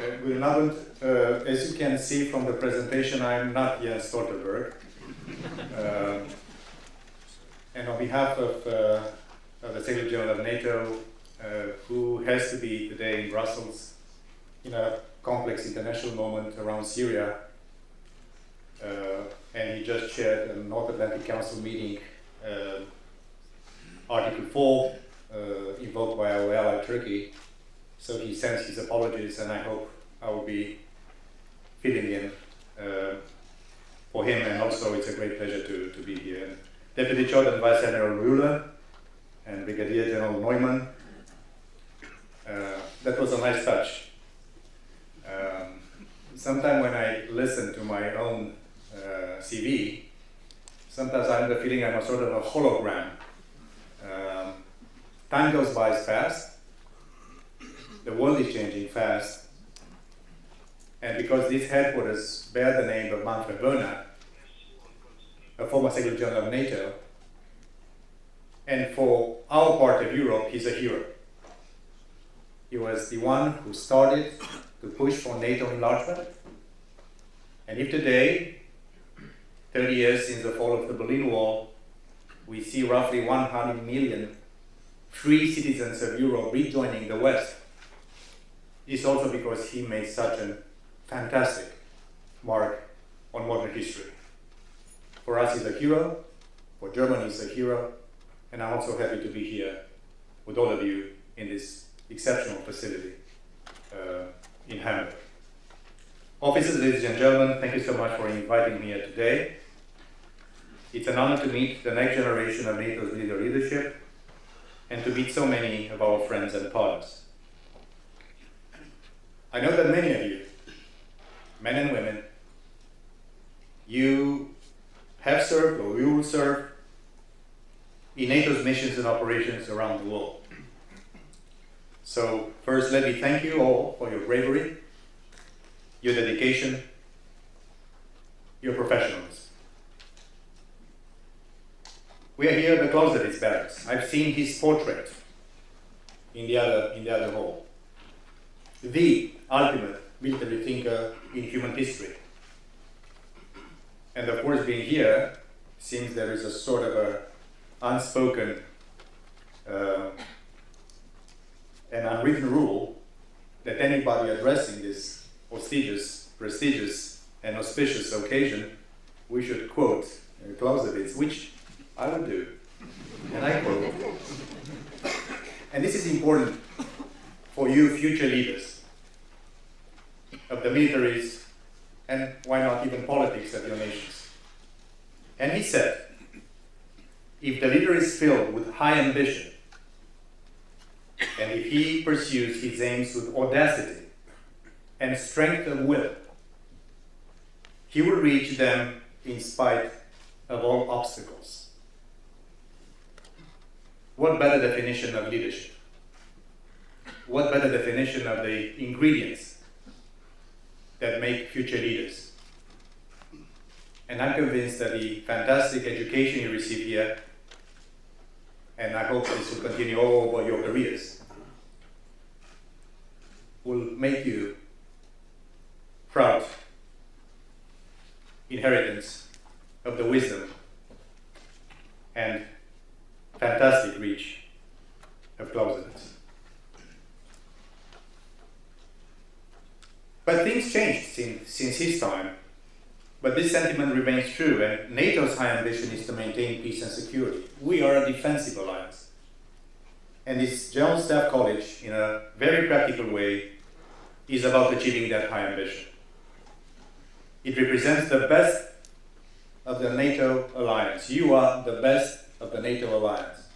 Good Abend. As you can see from the presentation, I'm not Jens Stoltenberg. And on behalf of the Secretary General of NATO, who has to be today in Brussels in a complex international moment around Syria, and he just chaired a North Atlantic Council meeting, Article 4, invoked by our ally Turkey. So he sends his apologies, and I hope I will be filling in for him, and also it's a great pleasure to be here. Deputy Chairman Vice Admiral Rühle and Brigadier General Neumann. That was a nice touch. Sometimes when I listen to my own CV, sometimes I have the feeling I'm a sort of a hologram. Time goes by fast. The world is changing fast. And because these headquarters bear the name of Manfred Wöhner, a former Secretary General of NATO, and for our part of Europe, he's a hero. He was the one who started to push for NATO enlargement. And if today, 30 years since the fall of the Berlin Wall, we see roughly 100 million free citizens of Europe rejoining the West, it's also because he made such a fantastic mark on modern history. For us, he's a hero. For Germany, he's a hero. And I'm also happy to be here with all of you in this exceptional facility in Hamburg. Officers, ladies and gentlemen, thank you so much for inviting me here today. It's an honor to meet the next generation of NATO's leadership and to meet so many of our friends and partners. I know that many of you, men and women, you have served or you will serve in NATO's missions and operations around the world. So first, let me thank you all for your bravery, your dedication, your professionalism. We are here at the Clausewitz barracks. I've seen his portrait in the other hall. The ultimate military thinker in human history. And of course, being here, seems there is a sort of a unspoken and unwritten rule that anybody addressing this prestigious and auspicious occasion, we should quote Clausewitz, which I will do. And I quote, and this is important for you future leaders of the militaries, and why not even politics of your nations. And he said, if the leader is filled with high ambition, and if he pursues his aims with audacity and strength of will, he will reach them in spite of all obstacles. What better definition of leadership? What better definition of the ingredients that make future leaders? And I'm convinced that the fantastic education you receive here, and I hope this will continue all over your careers, will make you proud inheritance of the wisdom and fantastic reach of Clausewitz. But things changed since his time. But this sentiment remains true, and NATO's high ambition is to maintain peace and security. We are a defensive alliance. And this General Staff College, in a very practical way, is about achieving that high ambition. It represents the best of the NATO alliance. You are the best of the NATO alliance.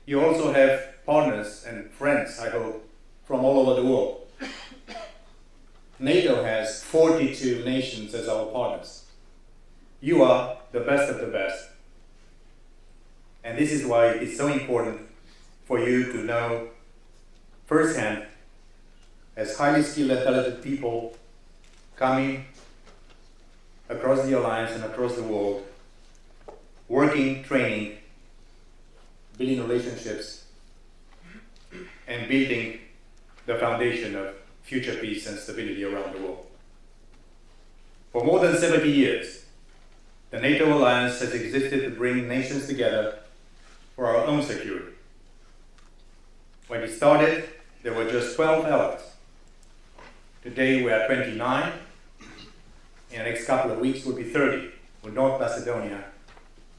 You also have partners and friends, I hope, from all over the world. NATO has 42 nations as our partners. You are the best of the best. And this is why it is so important for you to know firsthand, as highly skilled and talented people coming across the alliance and across the world, working, training, building relationships, and building the foundation of future peace and stability around the world. For more than 70 years, the NATO alliance has existed to bring nations together for our own security. When it started, there were just 12 allies. Today we are 29. In the next couple of weeks we'll be 30, with North Macedonia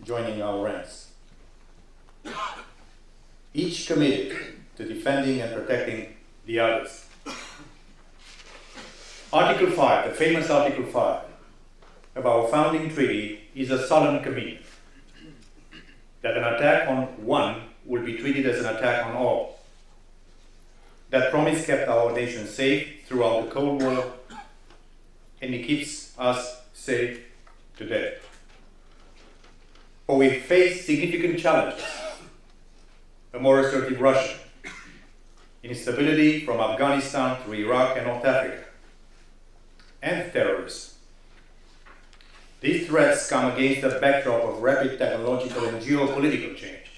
joining our ranks. Each committed to defending and protecting the others. Article 5, the famous Article 5 of our founding treaty, is a solemn commitment that an attack on one will be treated as an attack on all. That promise kept our nation safe throughout the Cold War, and it keeps us safe today. For we face significant challenges: a more assertive Russia, instability from Afghanistan to Iraq and North Africa, and terrorism. These threats come against a backdrop of rapid technological and geopolitical change.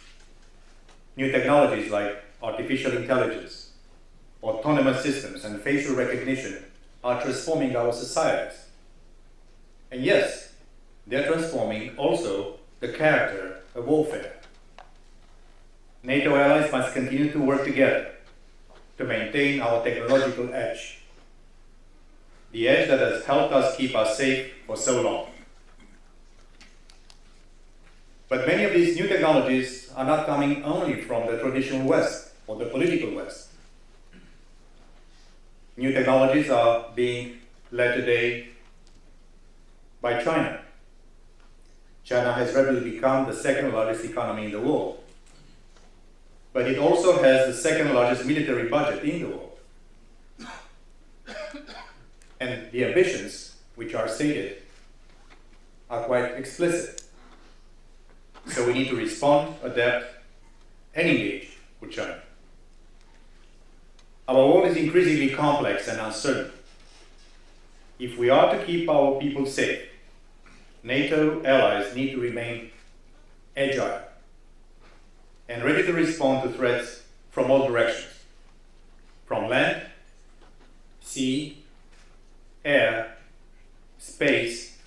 New technologies like artificial intelligence, autonomous systems, and facial recognition are transforming our societies. And yes, they're transforming also the character of warfare. NATO allies must continue to work together to maintain our technological edge, the edge that has helped us keep us safe for so long. But many of these new technologies are not coming only from the traditional West or the political West. New technologies are being led today by China. China has rapidly become the second largest economy in the world. But it also has the second largest military budget in the world. And the ambitions, which are stated, are quite explicit. So we need to respond, adapt, and engage with China. Our world is increasingly complex and uncertain. If we are to keep our people safe, NATO allies need to remain agile and ready to respond to threats from all directions, from land, sea, air, space,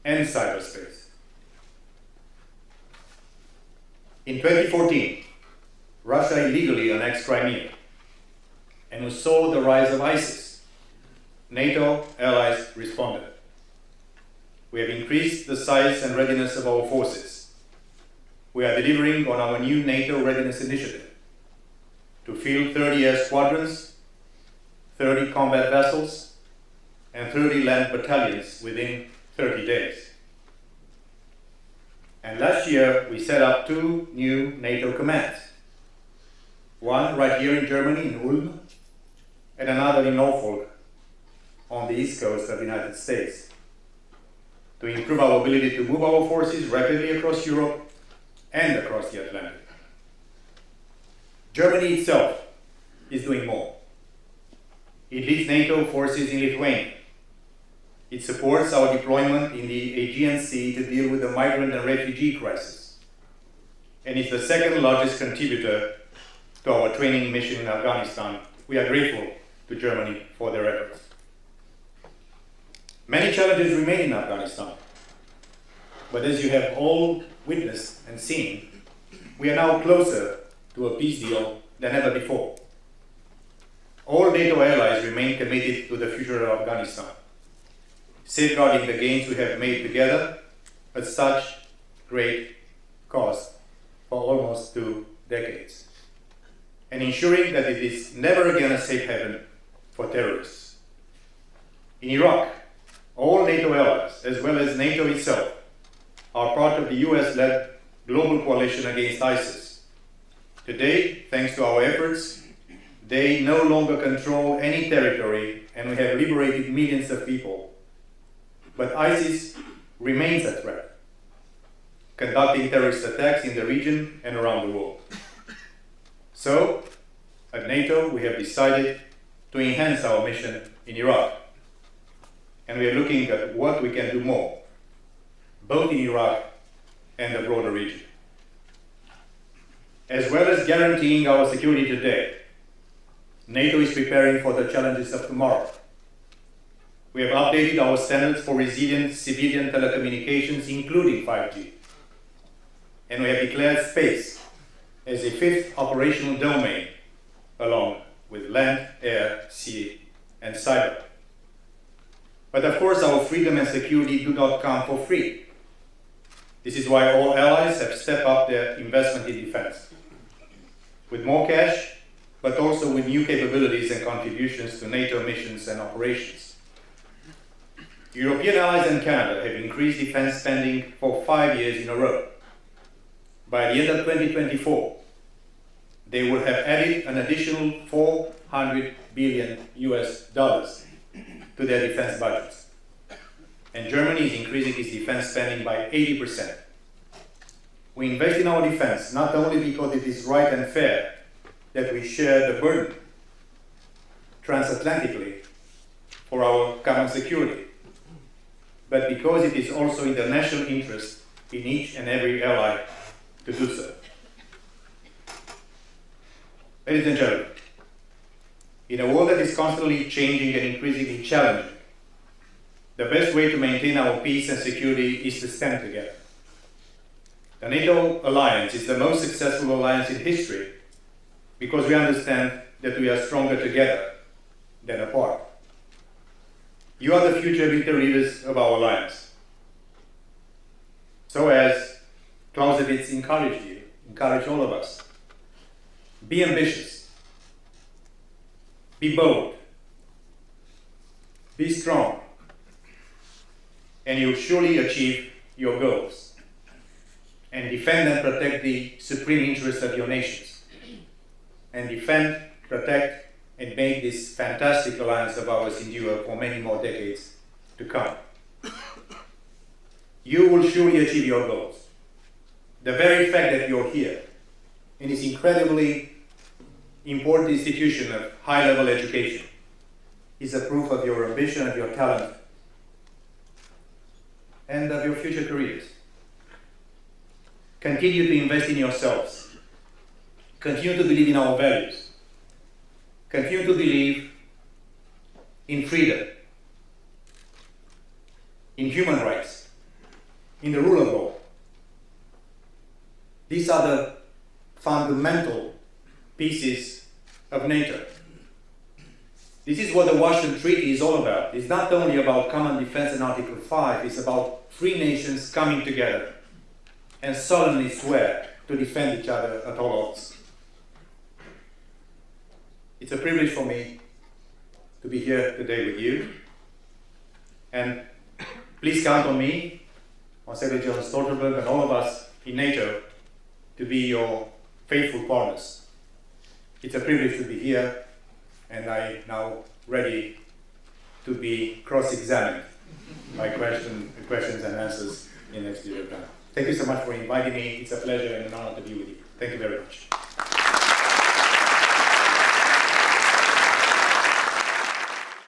and cyberspace. In 2014, Russia illegally annexed Crimea, and we saw the rise of ISIS. NATO allies responded. We have increased the size and readiness of our forces. We are delivering on our new NATO readiness initiative to field 30 air squadrons, 30 combat vessels, and 30 land battalions within 30 days. And last year, we set up 2 new NATO commands. One right here in Germany, in Ulm, and another in Norfolk, on the east coast of the United States, to improve our ability to move our forces rapidly across Europe and across the Atlantic. Germany itself is doing more. It leads NATO forces in Lithuania. It supports our deployment in the Aegean Sea to deal with the migrant and refugee crisis. And it's the second largest contributor to our training mission in Afghanistan. We are grateful to Germany for their efforts. Many challenges remain in Afghanistan. But as you have all witnessed and seen, we are now closer to a peace deal than ever before. All NATO allies remain committed to the future of Afghanistan, safeguarding the gains we have made together at such great cost for almost 2 decades, and ensuring that it is never again a safe haven for terrorists. In Iraq, all NATO allies, as well as NATO itself, are part of the US-led global coalition against ISIS. Today, thanks to our efforts, they no longer control any territory, and we have liberated millions of people. But ISIS remains a threat, conducting terrorist attacks in the region and around the world. So, at NATO, we have decided to enhance our mission in Iraq. And we are looking at what we can do more, both in Iraq and the broader region. As well as guaranteeing our security today, NATO is preparing for the challenges of tomorrow. We have updated our standards for resilient civilian telecommunications, including 5G. And we have declared space as a fifth operational domain, along with land, air, sea, and cyber. But of course, our freedom and security do not come for free. This is why all allies have stepped up their investment in defense, with more cash, but also with new capabilities and contributions to NATO missions and operations. European allies and Canada have increased defense spending for 5 years in a row. By the end of 2024, they will have added an additional $400 billion to their defense budgets. And Germany is increasing its defense spending by 80%. We invest in our defense not only because it is right and fair that we share the burden transatlantically for our common security, but because it is also in the national interest in each and every ally to do so. Ladies and gentlemen, in a world that is constantly changing and increasingly challenging, the best way to maintain our peace and security is to stand together. The NATO alliance is the most successful alliance in history because we understand that we are stronger together than apart. You are the future military leaders of our alliance. So as Clausewitz encouraged all of us, be ambitious, be bold, be strong, and you'll surely achieve your goals and defend and protect the supreme interests of your nations, and defend, protect, and make this fantastic alliance of ours endure for many more decades to come. You will surely achieve your goals. The very fact that you're here in this incredibly important institution of high-level education is a proof of your ambition, of your talent, and of your future careers. Continue to invest in yourselves. Continue to believe in our values. Continue to believe in freedom, in human rights, in the rule of law. These are the fundamental pieces of NATO. This is what the Washington Treaty is all about. It's not only about common defense and Article 5, it's about free nations coming together and solemnly swear to defend each other at all odds. It's a privilege for me to be here today with you. And please count on me, on Secretary General Stoltenberg, and all of us in NATO to be your faithful partners. It's a privilege to be here, and I'm now ready to be cross-examined by questions and answers in the next period of time. Thank you so much for inviting me. It's a pleasure and an honor to be with you. Thank you very much.